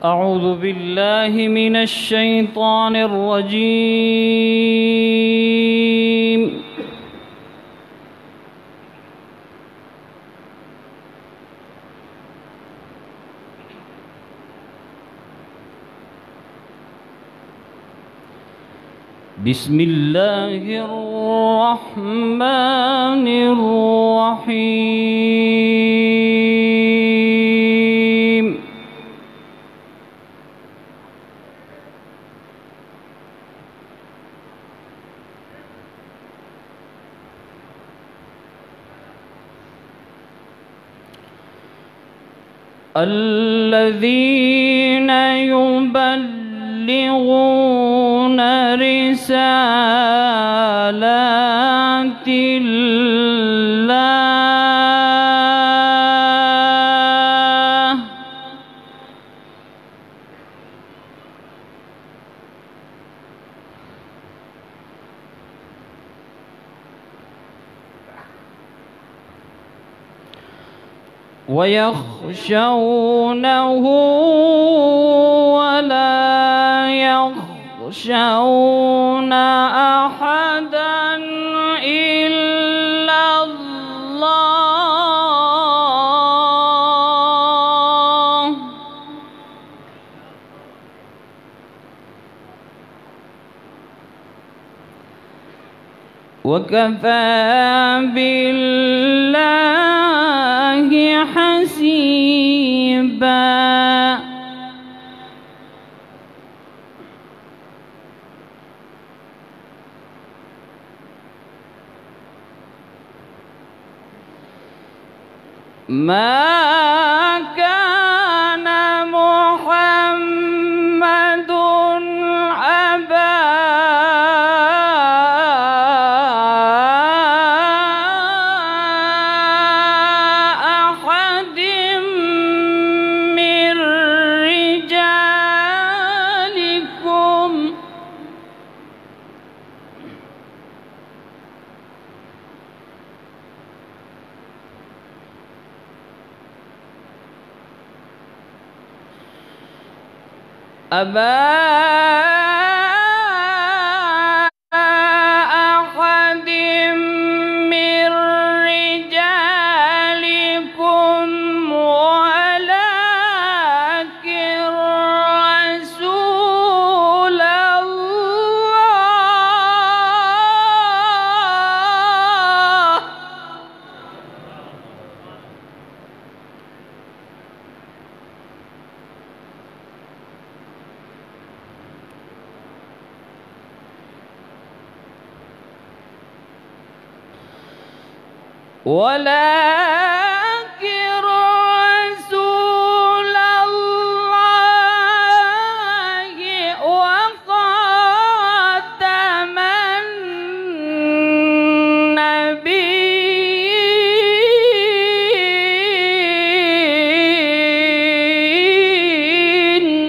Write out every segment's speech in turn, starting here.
أعوذ بالله من الشيطان الرجيم. بسم الله الرحمن الرحيم. الذين يبلغون رسالات الله ويخشونه ولا يخشون أحدا إلا الله وكفى بالله حسيبا. ما كان محمد أبا أحد من رجالكم أبا أحد من رجالكم ولكن رسول الله ولكن رسول الله وخاتم النبيين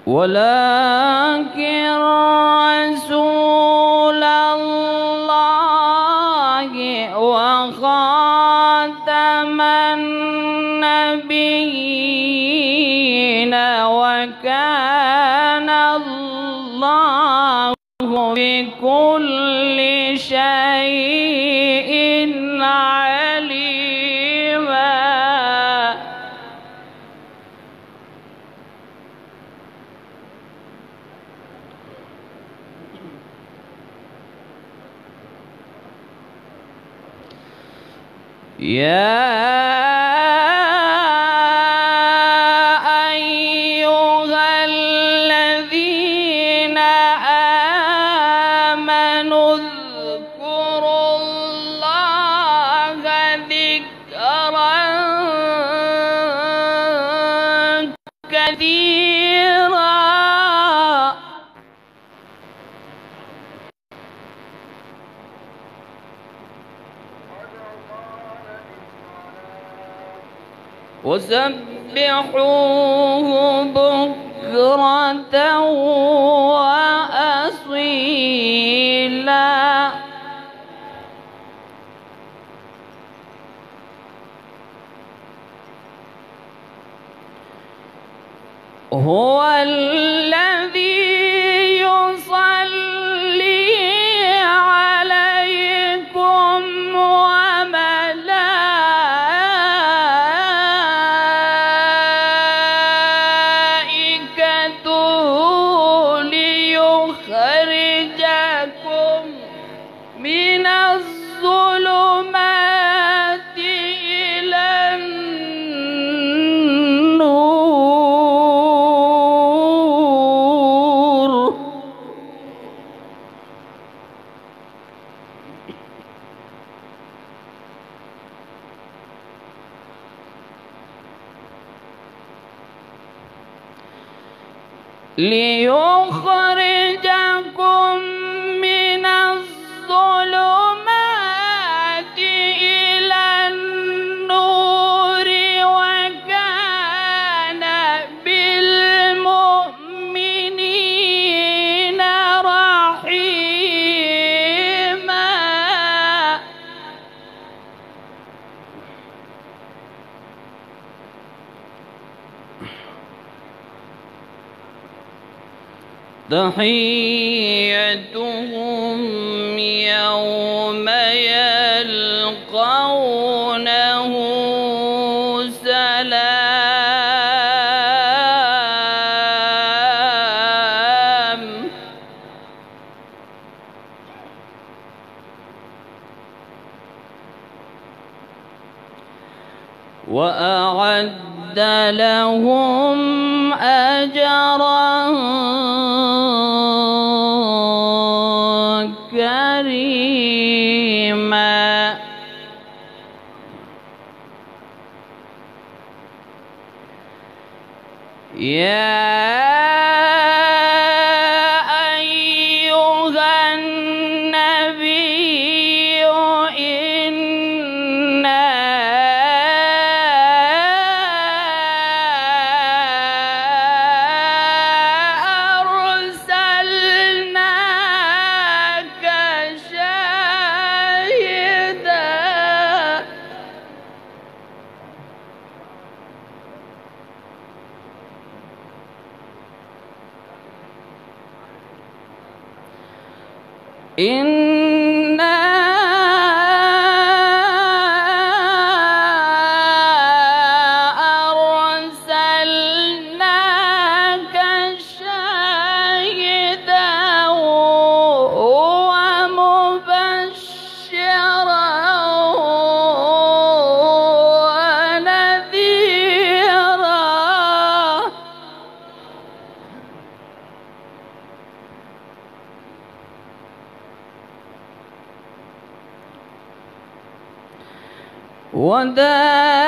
ولكن رسول الله وخاتم النبيين وكان الله بكل شيء عليما. يا أيها الذين آمنوا اذكروا الله ذكرا كثيرا وسبحوه بكرة وأصيلا. وصيلا هو الذي يصلي عليكم وملائكته ليخرجكم من الظلمات إلى النور ليخرجكم من الظلمات إلى النور وكان بالمؤمنين رحيما تحيتهم يوم يلقونه سلام وأعد لهم أجرا كريما يا أيها النبي إنا أرسلناك شاهدا إنا أرسلناك شاهدا ومبشرا ونذيرا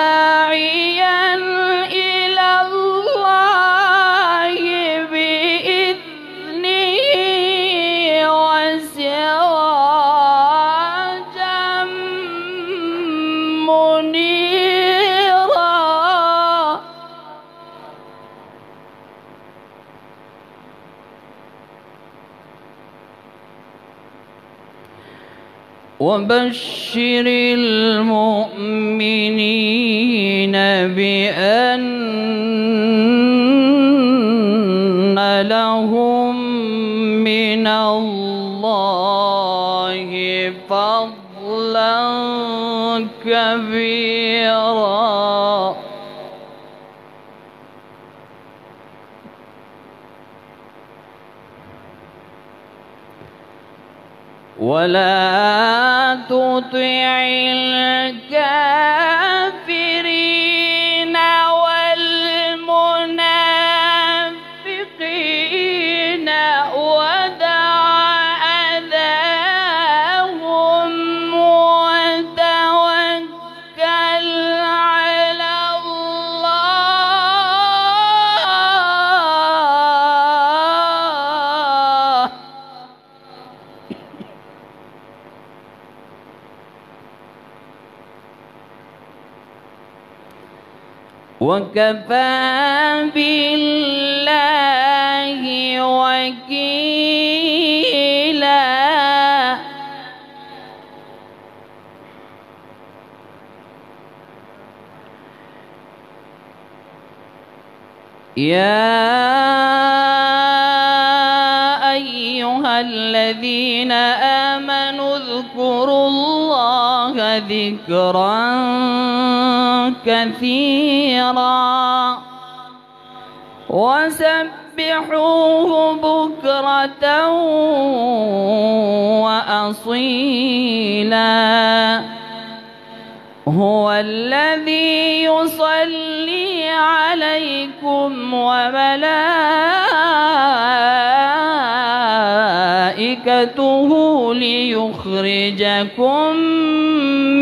وداعيا إلى الله بإذنه وسراجا منيرا وبشر المؤمنين بأن لهم من الله فضلا كبيرا ولا تطع الكافرين والمنافقين ودع أذاهم وتوكل على الله وكفى بالله وكيلا يا أيها الذين آمنوا اذكروا الله ذكرا كثيرا وسبحوه بكرة وأصيلا هو الذي يصلي عليكم وملائكته ليخرجكم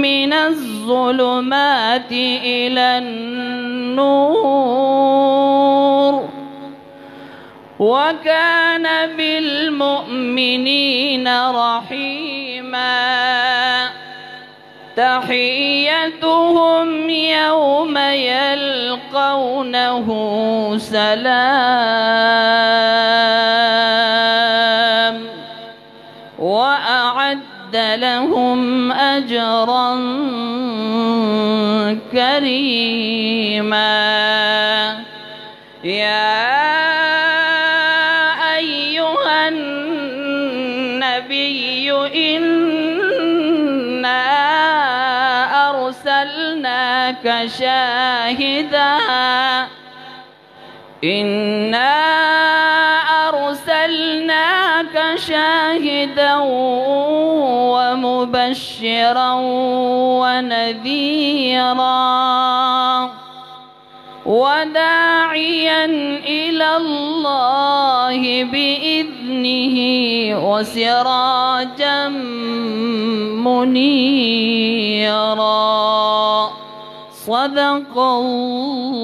من الظلمات إلى النور وكان بالمؤمنين رحيما تحيتهم يوم يلقونه سلام وأعد لهم أجرا كريما يا أيها النبي إنا أرسلناك شاهدا ومبشرا ونذيرا وداعيا إلى الله بإذنه وسراجا منيرا صدق الله